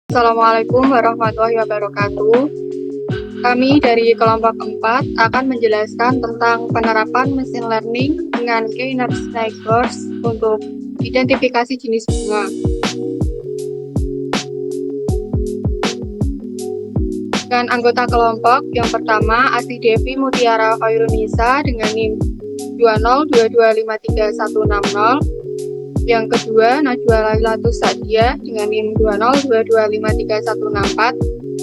Assalamualaikum warahmatullahi wabarakatuh. Kami dari kelompok 4 akan menjelaskan tentang penerapan mesin learning dengan K-Nurse Snipers untuk identifikasi jenis bunga. Dan anggota kelompok yang pertama Asti Devi Mutiara Khairunisa dengan NIM 202253160. Yang kedua, Najwa Lailatus Sadia dengan NIM 202253164.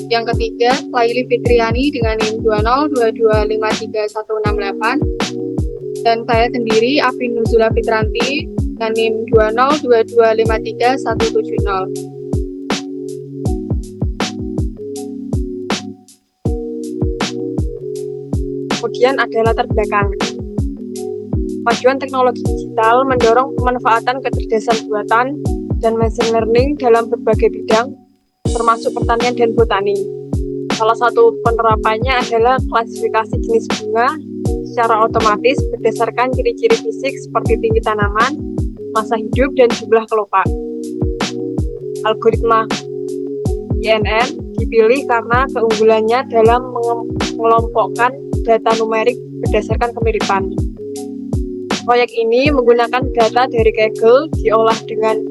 Yang ketiga, Laili Fitriani dengan NIM 202253168. Dan saya sendiri, Afin Nuzula Fitranti dengan NIM 202253170. Kemudian ada latar belakang. Kemajuan teknologi digital mendorong pemanfaatan kecerdasan buatan dan machine learning dalam berbagai bidang, termasuk pertanian dan botani. Salah satu penerapannya adalah klasifikasi jenis bunga secara otomatis berdasarkan ciri-ciri fisik seperti tinggi tanaman, masa hidup, dan jumlah kelopak. Algoritma INN dipilih karena keunggulannya dalam mengelompokkan data numerik berdasarkan kemiripan. Proyek ini menggunakan data dari Kaggle diolah dengan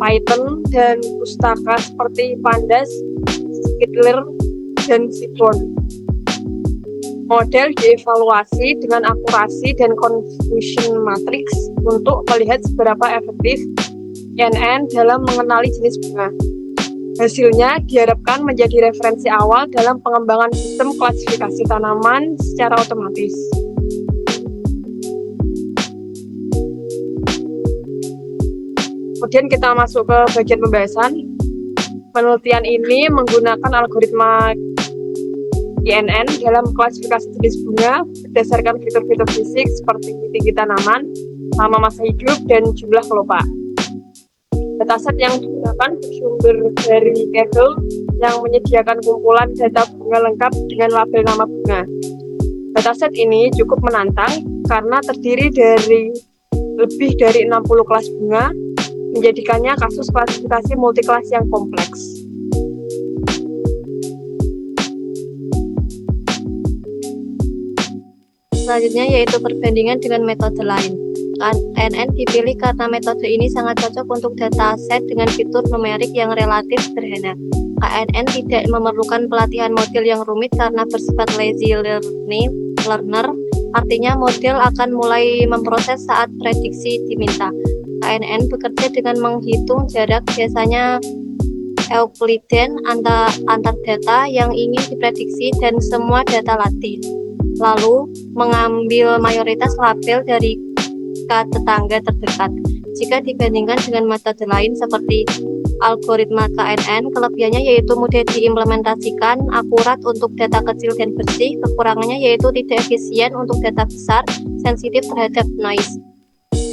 Python dan pustaka seperti Pandas, Scikit-learn, dan Seaborn. Model dievaluasi dengan akurasi dan confusion matrix untuk melihat seberapa efektif INN dalam mengenali jenis bunga. Hasilnya diharapkan menjadi referensi awal dalam pengembangan sistem klasifikasi tanaman secara otomatis. Kemudian kita masuk ke bagian pembahasan. Penelitian ini menggunakan algoritma INN dalam klasifikasi jenis bunga berdasarkan fitur-fitur fisik seperti tinggi tanaman, lama masa hidup, dan jumlah kelopak. Dataset yang digunakan bersumber dari Kaggle yang menyediakan kumpulan data bunga lengkap dengan label nama bunga. Dataset ini cukup menantang karena terdiri dari lebih dari 60 kelas bunga, menjadikannya kasus klasifikasi multiklas yang kompleks. Selanjutnya yaitu perbandingan dengan metode lain. KNN dipilih karena metode ini sangat cocok untuk dataset dengan fitur numerik yang relatif sederhana. KNN tidak memerlukan pelatihan model yang rumit karena bersifat lazy learner, artinya model akan mulai memproses saat prediksi diminta. KNN bekerja dengan menghitung jarak, biasanya Euclidean, antar data yang ingin diprediksi dan semua data latih. Lalu mengambil mayoritas label dari tetangga terdekat. Jika dibandingkan dengan metode lain seperti algoritma KNN, kelebihannya yaitu mudah diimplementasikan, akurat untuk data kecil dan bersih, kekurangannya yaitu tidak efisien untuk data besar, sensitif terhadap noise.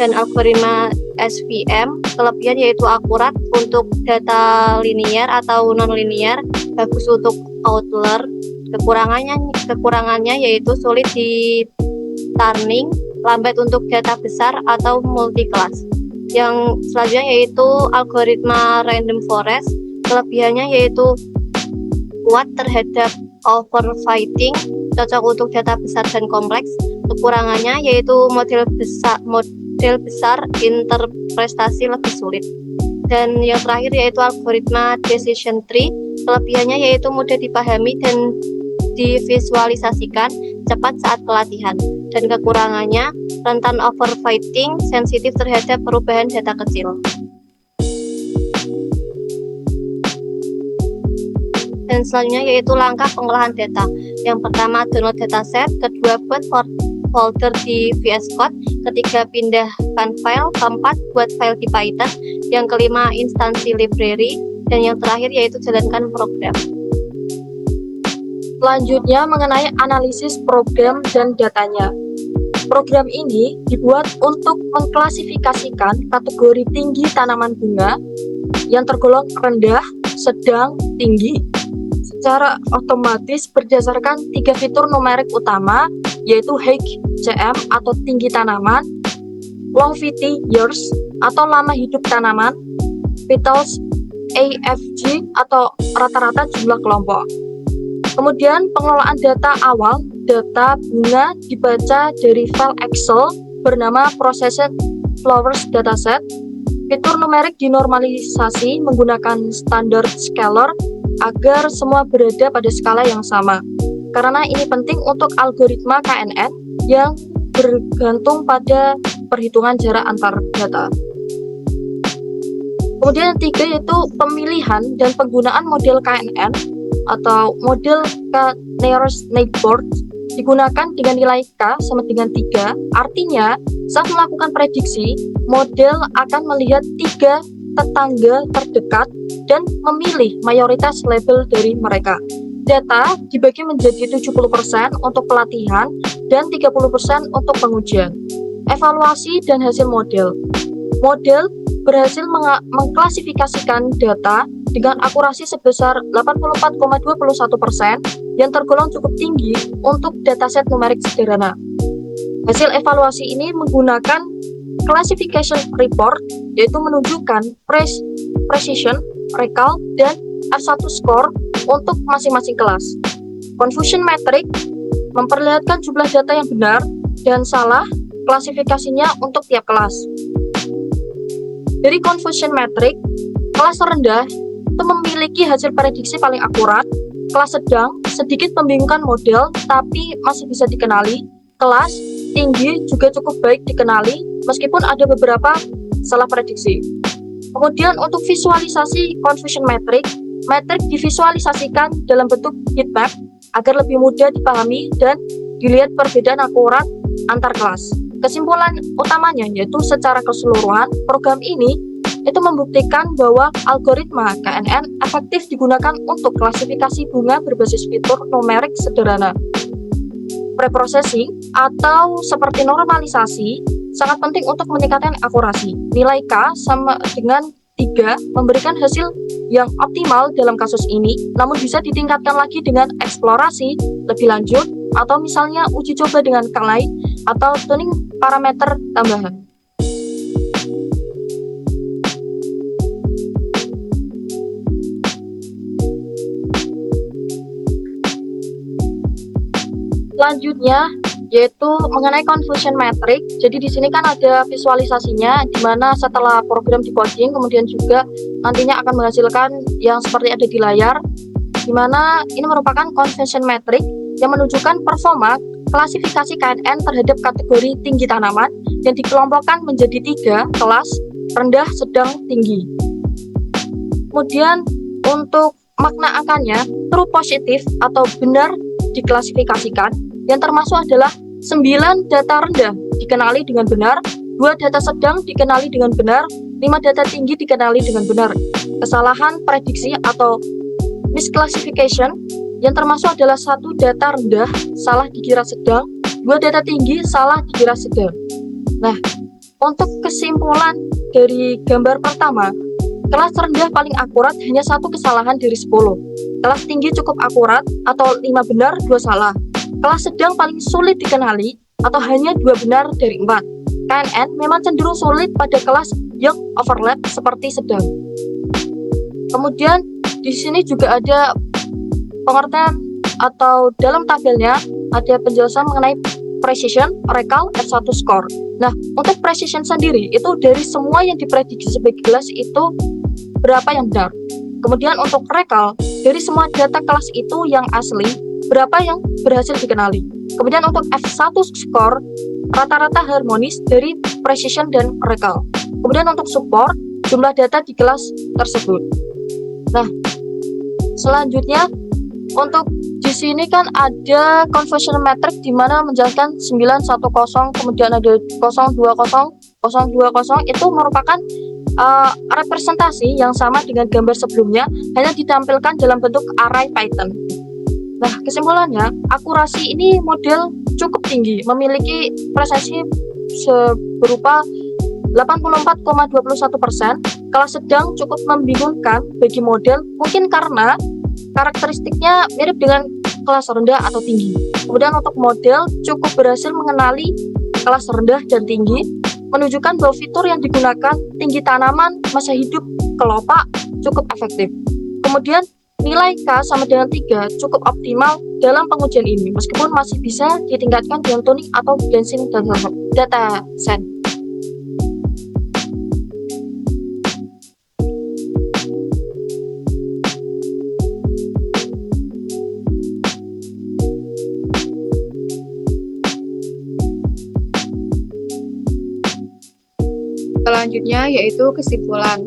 Dan algoritma SVM, kelebihan yaitu akurat untuk data linear atau non-linear, bagus untuk outlier. Kekurangannya yaitu sulit di turning, lambat untuk data besar atau multiclass. Yang selanjutnya yaitu algoritma random forest, kelebihannya yaitu kuat terhadap overfitting, cocok untuk data besar dan kompleks. Kekurangannya yaitu model besar interpretasi lebih sulit. Dan yang terakhir yaitu algoritma decision tree, kelebihannya yaitu mudah dipahami dan divisualisasikan, cepat saat pelatihan. Dan kekurangannya rentan overfitting, sensitif terhadap perubahan data kecil. Dan selanjutnya yaitu langkah pengolahan data. Yang pertama, download dataset, kedua, buat folder di VS Code, ketiga, pindahkan file, keempat, buat file di Python, yang kelima, instansi library, dan yang terakhir yaitu jalankan program. Selanjutnya mengenai analisis program dan datanya. Program ini dibuat untuk mengklasifikasikan kategori tinggi tanaman bunga yang tergolong rendah, sedang, tinggi secara otomatis berdasarkan 3 fitur numerik utama, yaitu height CM atau tinggi tanaman, longevity years atau lama hidup tanaman, petals AFG atau rata-rata jumlah kelompok. Kemudian pengelolaan data awal, data bunga dibaca dari file Excel bernama Processed Flowers Dataset. Fitur numerik dinormalisasi menggunakan standard scalar agar semua berada pada skala yang sama. Karena ini penting untuk algoritma KNN yang bergantung pada perhitungan jarak antar data. Kemudian yang ketiga yaitu pemilihan dan penggunaan model KNN atau model K-nearest neighbor digunakan dengan nilai K sama dengan 3. Artinya, saat melakukan prediksi, model akan melihat 3 tetangga terdekat dan memilih mayoritas label dari mereka. Data dibagi menjadi 70% untuk pelatihan dan 30% untuk pengujian. Evaluasi dan hasil model. Model berhasil mengklasifikasikan data dengan akurasi sebesar 84,21% yang tergolong cukup tinggi untuk dataset numerik sederhana. Hasil evaluasi ini menggunakan classification report, yaitu menunjukkan precision, recall, dan R1 score untuk masing-masing kelas. Confusion metric memperlihatkan jumlah data yang benar dan salah klasifikasinya untuk tiap kelas. Dari confusion metric, kelas rendah itu memiliki hasil prediksi paling akurat, kelas sedang sedikit membingungkan model tapi masih bisa dikenali, kelas tinggi juga cukup baik dikenali meskipun ada beberapa salah prediksi. Kemudian untuk visualisasi confusion metric, metrik divisualisasikan dalam bentuk heatmap agar lebih mudah dipahami dan dilihat perbedaan akurat antar kelas. Kesimpulan utamanya yaitu secara keseluruhan program ini itu membuktikan bahwa algoritma KNN efektif digunakan untuk klasifikasi bunga berbasis fitur numerik sederhana. Preprocessing atau seperti normalisasi sangat penting untuk meningkatkan akurasi. Nilai K sama dengan 3 memberikan hasil yang optimal dalam kasus ini, namun bisa ditingkatkan lagi dengan eksplorasi lebih lanjut atau misalnya uji coba dengan K lain atau tuning parameter tambahan. Selanjutnya yaitu mengenai confusion metric. Jadi di sini kan ada visualisasinya di mana setelah program di-coding kemudian juga nantinya akan menghasilkan yang seperti ada di layar, di mana ini merupakan confusion metric yang menunjukkan performa klasifikasi KNN terhadap kategori tinggi tanaman yang dikelompokkan menjadi 3 kelas, rendah, sedang, tinggi. Kemudian untuk makna angkanya, true positif atau benar diklasifikasikan, yang termasuk adalah 9 data rendah dikenali dengan benar, 2 data sedang dikenali dengan benar, 5 data tinggi dikenali dengan benar. Kesalahan prediksi atau misclassification yang termasuk adalah 1 data rendah salah dikira sedang, 2 data tinggi salah dikira sedang. Nah, untuk kesimpulan dari gambar pertama, kelas rendah paling akurat hanya 1 kesalahan dari 10. Kelas tinggi cukup akurat atau 5 benar 2 salah. Kelas sedang paling sulit dikenali atau hanya 2 benar dari 4. KNN memang cenderung sulit pada kelas yang overlap seperti sedang. Kemudian di sini juga ada pengertian atau dalam tabelnya ada penjelasan mengenai precision, recall, R1 score. Nah, untuk precision sendiri itu dari semua yang diprediksi sebagai kelas itu berapa yang benar. Kemudian untuk recall, dari semua data kelas itu yang asli, berapa yang berhasil dikenali. Kemudian untuk F1 score, rata-rata harmonis dari precision dan recall. Kemudian untuk support, jumlah data di kelas tersebut. Nah, selanjutnya untuk di sini kan ada confusion metric di mana menjelaskan 910, kemudian ada 020, 020 itu merupakan representasi yang sama dengan gambar sebelumnya, hanya ditampilkan dalam bentuk array Python. Nah, kesimpulannya, akurasi ini model cukup tinggi, memiliki presisi berupa 84,21%. Kelas sedang cukup membingungkan bagi model, mungkin karena karakteristiknya mirip dengan kelas rendah atau tinggi. Kemudian untuk model cukup berhasil mengenali kelas rendah dan tinggi. menunjukkan bahwa fitur yang digunakan tinggi tanaman, masa hidup kelopak cukup efektif. Kemudian nilai K sama dengan 3 cukup optimal dalam pengujian ini, meskipun masih bisa ditingkatkan dengan tuning atau dancing data set. Selanjutnya yaitu kesimpulan.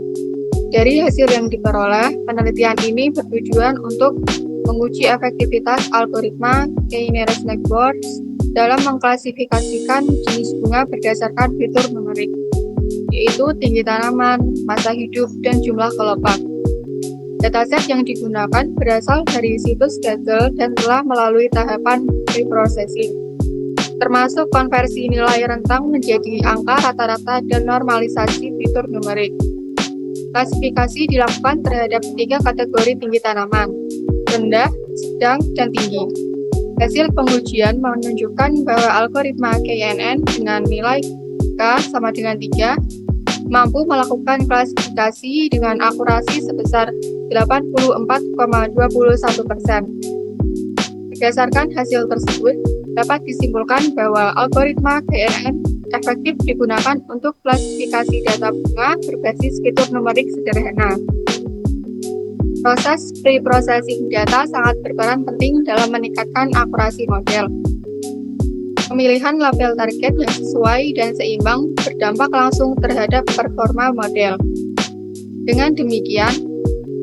Dari hasil yang diperoleh, penelitian ini bertujuan untuk menguji efektivitas algoritma K-nearest networks dalam mengklasifikasikan jenis bunga berdasarkan fitur numerik, yaitu tinggi tanaman, masa hidup, dan jumlah kelopak. Dataset yang digunakan berasal dari situs Google dan telah melalui tahapan pre-processing, termasuk konversi nilai rentang menjadi angka rata-rata dan normalisasi fitur numerik. Klasifikasi dilakukan terhadap 3 kategori tinggi tanaman, rendah, sedang, dan tinggi. Hasil pengujian menunjukkan bahwa algoritma KNN dengan nilai K sama dengan 3 mampu melakukan klasifikasi dengan akurasi sebesar 84,21%. Berdasarkan hasil tersebut, dapat disimpulkan bahwa algoritma KNN efektif digunakan untuk klasifikasi data bunga berbasis fitur numerik sederhana. Proses pre-processing data sangat berperan penting dalam meningkatkan akurasi model. Pemilihan label target yang sesuai dan seimbang berdampak langsung terhadap performa model. Dengan demikian,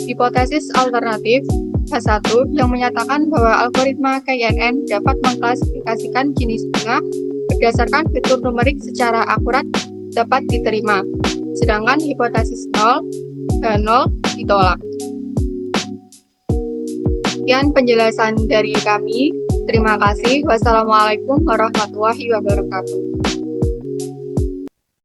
hipotesis alternatif H1 yang menyatakan bahwa algoritma KNN dapat mengklasifikasikan jenis bunga berdasarkan fitur numerik secara akurat dapat diterima, sedangkan hipotesis 0 ditolak. Sekian penjelasan dari kami. Terima kasih. Wassalamualaikum warahmatullahi wabarakatuh.